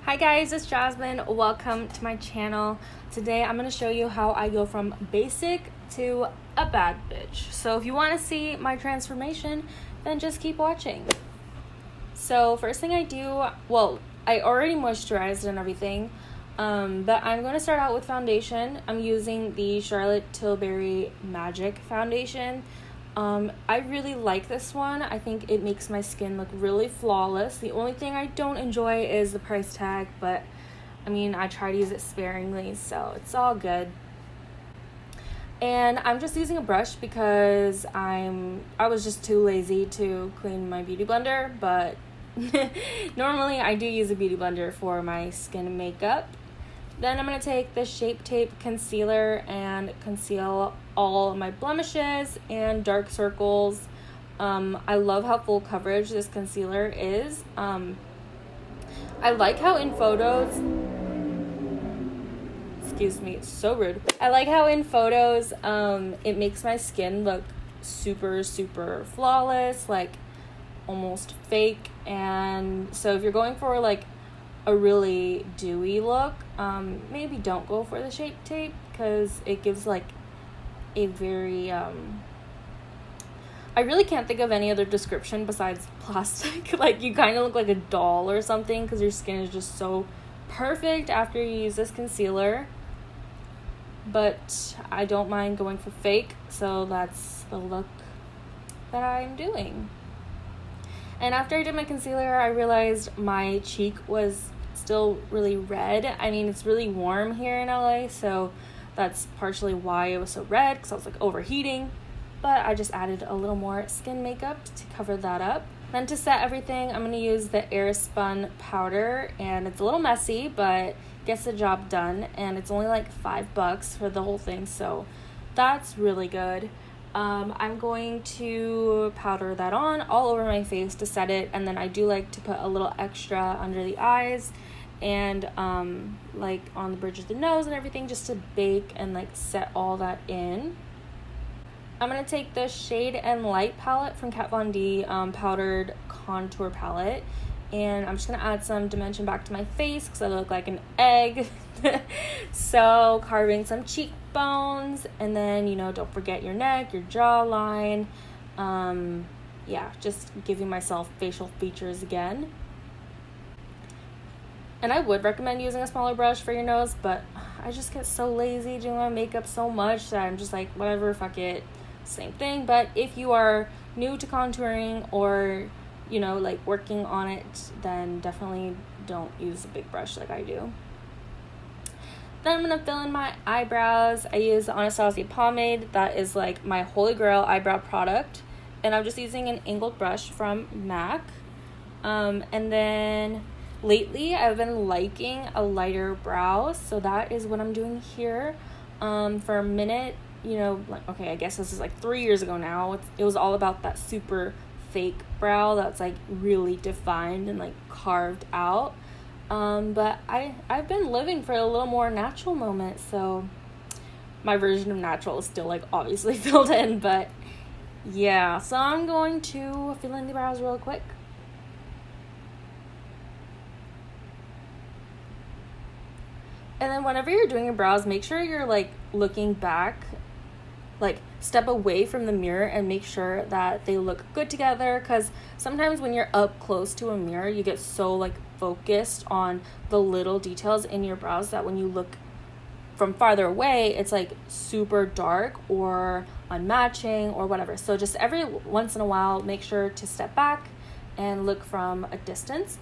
Hi guys, it's Jasmine. Welcome to my channel. Today I'm going to show you how I go from basic to a bad bitch. So if you want to see my transformation, then just keep watching. So first thing I do, well, I already moisturized and everything, but I'm going to start out with foundation. I'm using the Charlotte Tilbury Magic Foundation. I really like this one. I think it makes my skin look really flawless. The only thing I don't enjoy is the price tag, but I mean, I try to use it sparingly, so it's all good. And I'm just using a brush because I was just too lazy to clean my beauty blender, but normally I do use a beauty blender for my skin and makeup. Then I'm going to take the Shape Tape Concealer and conceal all of my blemishes and dark circles. I love how full coverage this concealer is. I like how in photos, excuse me, it's so rude. I like how in photos it makes my skin look super flawless, like almost fake. And so if you're going for like a really dewy look, maybe don't go for the Shape Tape because it gives like a very I really can't think of any other description besides plastic. Like you kind of look like a doll or something because your skin is just so perfect after you use this concealer. But I don't mind going for fake, so that's the look that I'm doing. And after I did my concealer, I realized my cheek was still really red. I mean, it's really warm here in LA, so that's partially why it was so red, because I was like overheating. But I just added a little more skin makeup to cover that up. Then to set everything, I'm going to use the Airspun powder, and it's a little messy, but gets the job done. And it's only like $5 for the whole thing, so that's really good. I'm going to powder that on all over my face to set it, and then I do like to put a little extra under the eyes and like on the bridge of the nose and everything, just to bake and like set all that in. I'm going to take the Shade and Light palette from Kat Von D powdered contour palette, and I'm just going to add some dimension back to my face because I look like an egg. So carving some cheekbones, and then, you know, don't forget your neck, your jawline. Yeah, just giving myself facial features again. And I would recommend using a smaller brush for your nose, but I just get so lazy doing my makeup so much that I'm just like, whatever, fuck it, same thing. But if you are new to contouring or, you know, like working on it, then definitely don't use a big brush like I do. Then I'm going to fill in my eyebrows. I use the Anastasia pomade. That is like my holy grail eyebrow product. And I'm just using an angled brush from MAC. And then lately I've been liking a lighter brow. So that is what I'm doing here. For a minute, you know, like, okay, I guess this is like 3 years ago now. It was all about that super fake brow that's like really defined and like carved out. But I've been living for a little more natural moment, so my version of natural is still like obviously filled in, but yeah, so I'm going to fill in the brows real quick. And then whenever you're doing your brows, make sure you're like looking back, like step away from the mirror and make sure that they look good together, because sometimes when you're up close to a mirror, you get so like focused on the little details in your brows that when you look from farther away, it's like super dark or unmatching or whatever. So just every once in a while, make sure to step back and look from a distance.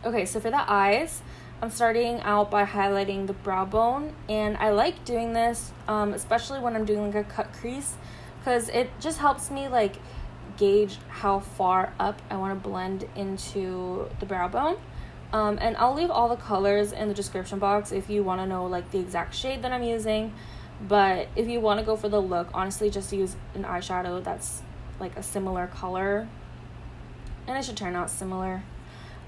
Okay, so for the eyes, I'm starting out by highlighting the brow bone, and I like doing this especially when I'm doing like a cut crease, because it just helps me like gauge how far up I want to blend into the brow bone. And I'll leave all the colors in the description box if you want to know like the exact shade that I'm using. But if you want to go for the look, honestly just use an eyeshadow that's like a similar color, and it should turn out similar.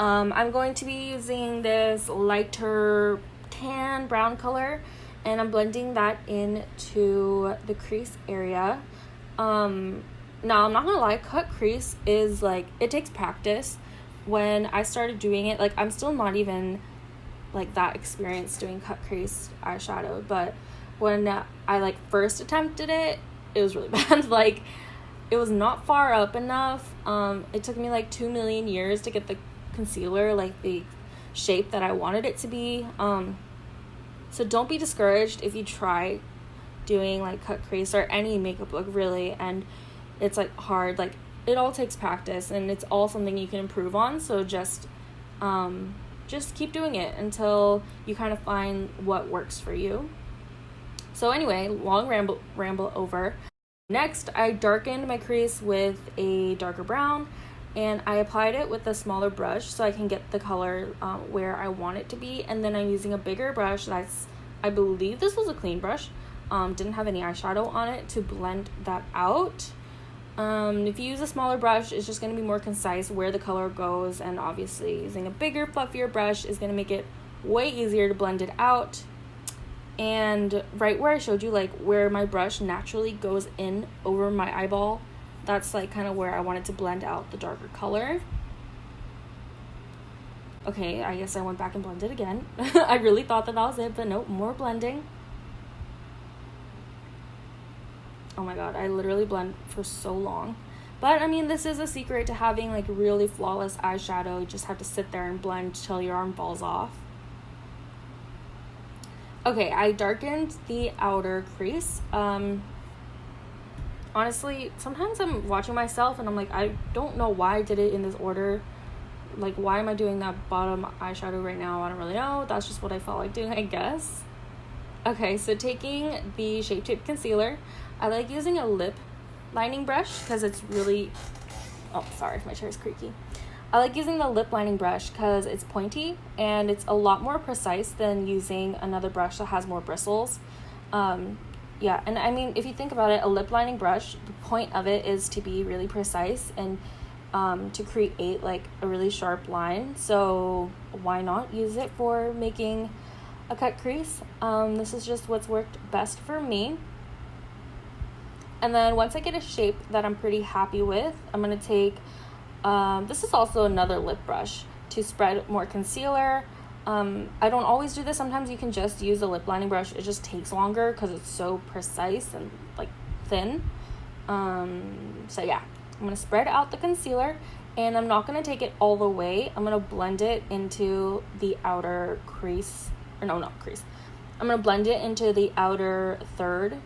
I'm going to be using this lighter tan brown color, and I'm blending that into the crease area. Now, I'm not gonna lie, cut crease is like, it takes practice. when I started doing it, like, I'm still not even like that experienced doing cut crease eyeshadow, but when I like first attempted it, it was really bad. Like, it was not far up enough. It took me like 2 million years to get the concealer like the shape that I wanted it to be. So don't be discouraged if you try doing like cut crease or any makeup look really and it's like hard. Like, it all takes practice and it's all something you can improve on. So just keep doing it until you kind of find what works for you. So anyway, long ramble over. Next, I darkened my crease with a darker brown, and I applied it with a smaller brush so I can get the color where I want it to be. And then I'm using a bigger brush I believe this was a clean brush, didn't have any eyeshadow on it, to blend that out. If you use a smaller brush, it's just going to be more concise where the color goes, and obviously using a bigger, fluffier brush is going to make it way easier to blend it out. And right where I showed you, like, where my brush naturally goes in over my eyeball, that's like kind of where I wanted to blend out the darker color. Okay, I guess I went back and blended again. I really thought that was it, but nope, more blending. Oh my god, I literally blend for so long. But I mean, this is a secret to having like really flawless eyeshadow. You just have to sit there and blend till your arm falls off. Okay, I darkened the outer crease. Honestly, sometimes I'm watching myself and I'm like, I don't know why I did it in this order. Like, why am I doing that bottom eyeshadow right now? I don't really know. That's just what I felt like doing, I guess. Okay, so taking the Shape Tape Concealer, I like using a lip lining brush because it's really... Oh, sorry, my chair is creaky. I like using the lip lining brush because it's pointy and it's a lot more precise than using another brush that has more bristles. Yeah, and I mean, if you think about it, a lip lining brush, the point of it is to be really precise and to create like a really sharp line. So why not use it for making a cut crease? This is just what's worked best for me. And then once I get a shape that I'm pretty happy with, I'm going to take, this is also another lip brush to spread more concealer. I don't always do this. Sometimes you can just use a lip lining brush. It just takes longer because it's so precise and like thin. So yeah, I'm going to spread out the concealer and I'm not going to take it all the way. I'm going to blend it into the outer crease, or no, not crease. I'm going to blend it into the outer third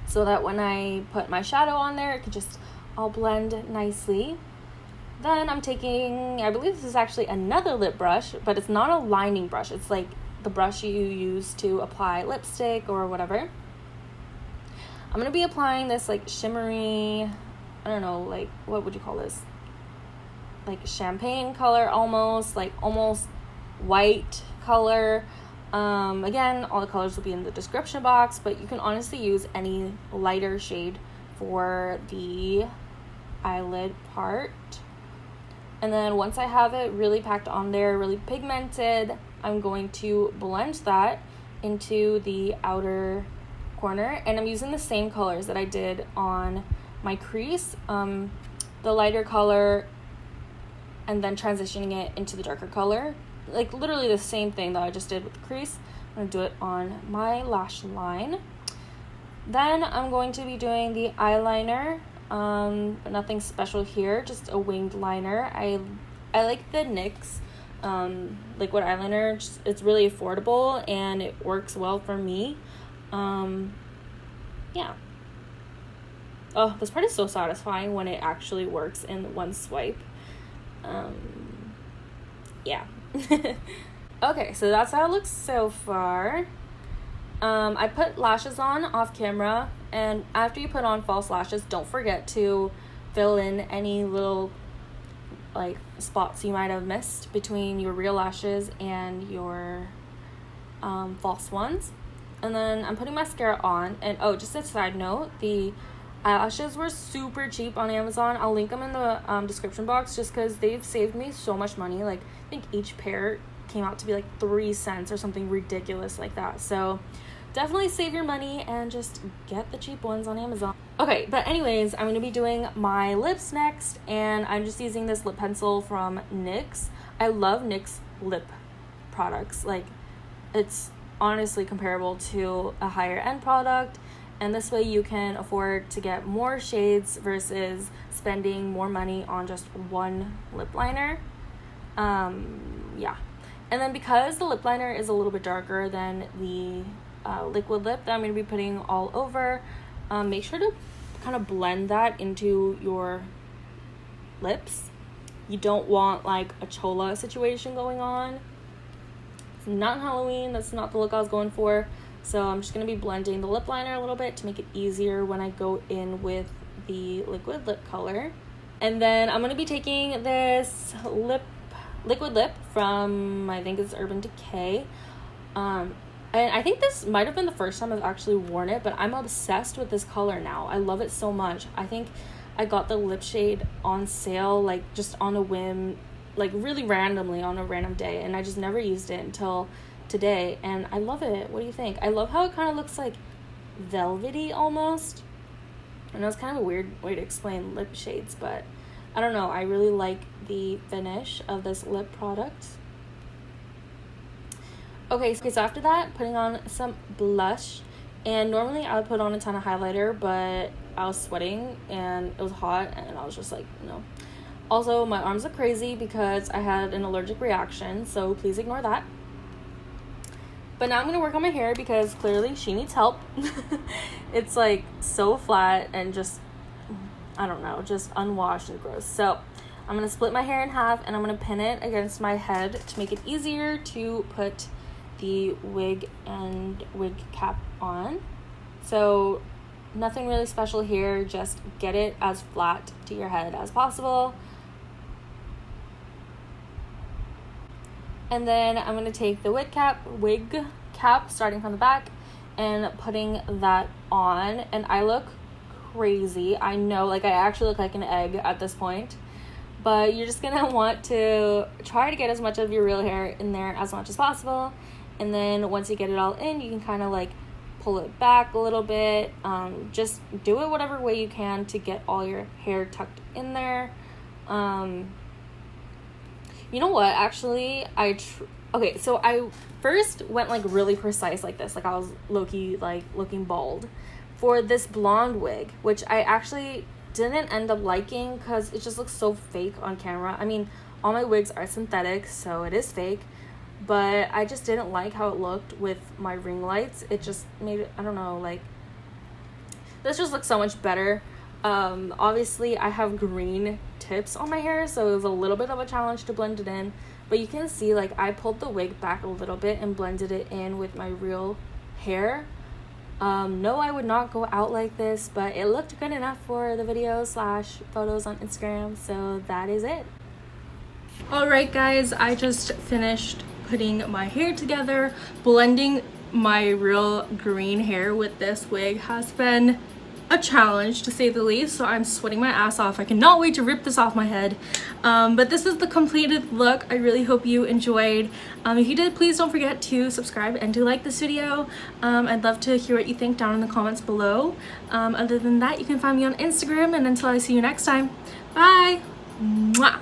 so that when I put my shadow on there, it can just all blend nicely. Then I'm taking, I believe this is actually another lip brush, but it's not a lining brush. It's like the brush you use to apply lipstick or whatever. I'm going to be applying this like shimmery, I don't know, like, what would you call this? Like champagne color almost, like almost white color. Again, all the colors will be in the description box, but you can honestly use any lighter shade for the eyelid part. And then once I have it really packed on there, really pigmented, I'm going to blend that into the outer corner. And I'm using the same colors that I did on my crease, the lighter color, and then transitioning it into the darker color. Like literally the same thing that I just did with the crease. I'm going to do it on my lash line. Then I'm going to be doing the eyeliner. But nothing special here, just a winged liner. I like the NYX liquid eyeliner. It's really affordable and it works well for me. Yeah. Oh, this part is so satisfying when it actually works in one swipe. Yeah. Okay, so that's how it looks so far. I put lashes on off camera, and after you put on false lashes, don't forget to fill in any little like spots you might have missed between your real lashes and your false ones. And then I'm putting mascara on, and oh, just a side note, the eyelashes were super cheap on Amazon. I'll link them in the description box just because they've saved me so much money. Like, I think each pair came out to be like 3 cents or something ridiculous like that. So definitely save your money and just get the cheap ones on Amazon. Okay, but anyways, I'm going to be doing my lips next, and I'm just using this lip pencil from NYX. I love NYX lip products. Like, it's honestly comparable to a higher end product, and this way you can afford to get more shades versus spending more money on just one lip liner. Yeah. And then because the lip liner is a little bit darker than the liquid lip that I'm going to be putting all over, make sure to kind of blend that into your lips. You don't want like a chola situation going on. It's not Halloween. That's not the look I was going for. So I'm just going to be blending the lip liner a little bit to make it easier when I go in with the liquid lip color. And then I'm going to be taking this liquid lip from, I think it's Urban Decay. And I think this might have been the first time I've actually worn it, but I'm obsessed with this color now. I love it so much. I think I got the lip shade on sale, like just on a whim, like really randomly on a random day, and I just never used it until today, and I love it. What do you think? I love how it kind of looks like velvety almost. I know it's kind of a weird way to explain lip shades, but I don't know. I really like the finish of this lip product. Okay, so after that, putting on some blush. And normally I would put on a ton of highlighter, but I was sweating and it was hot, and I was just like, no. Also, my arms look crazy because I had an allergic reaction, so please ignore that. But now I'm going to work on my hair because clearly she needs help. It's like so flat and just, I don't know, just unwashed and gross. So I'm going to split my hair in half, and I'm going to pin it against my head to make it easier to put the wig and wig cap on. So nothing really special here, just get it as flat to your head as possible. And then I'm going to take the wig cap starting from the back and putting that on, and I look crazy. I know, like I actually look like an egg at this point, but you're just going to want to try to get as much of your real hair in there as much as possible. And then once you get it all in, you can kind of like pull it back a little bit. Just do it whatever way you can to get all your hair tucked in there. You know what? Actually, okay, so I first went like really precise like this. Like I was low-key like looking bald for this blonde wig, which I actually didn't end up liking because it just looks so fake on camera. I mean, all my wigs are synthetic, so it is fake. But I just didn't like how it looked with my ring lights. It just made it, I don't know, like, this just looks so much better. Obviously, I have green tips on my hair, so it was a little bit of a challenge to blend it in. But you can see, like, I pulled the wig back a little bit and blended it in with my real hair. No, I would not go out like this, but it looked good enough for the videos / photos on Instagram, so that is it. Alright guys, I just finished putting my hair together. Blending my real green hair with this wig has been a challenge to say the least, so I'm sweating my ass off. I cannot wait to rip this off my head. But this is the completed look. I really hope you enjoyed. If you did, please don't forget to subscribe and to like this video. I'd love to hear what you think down in the comments below. Other than that, you can find me on Instagram, and until I see you next time, bye! Mwah!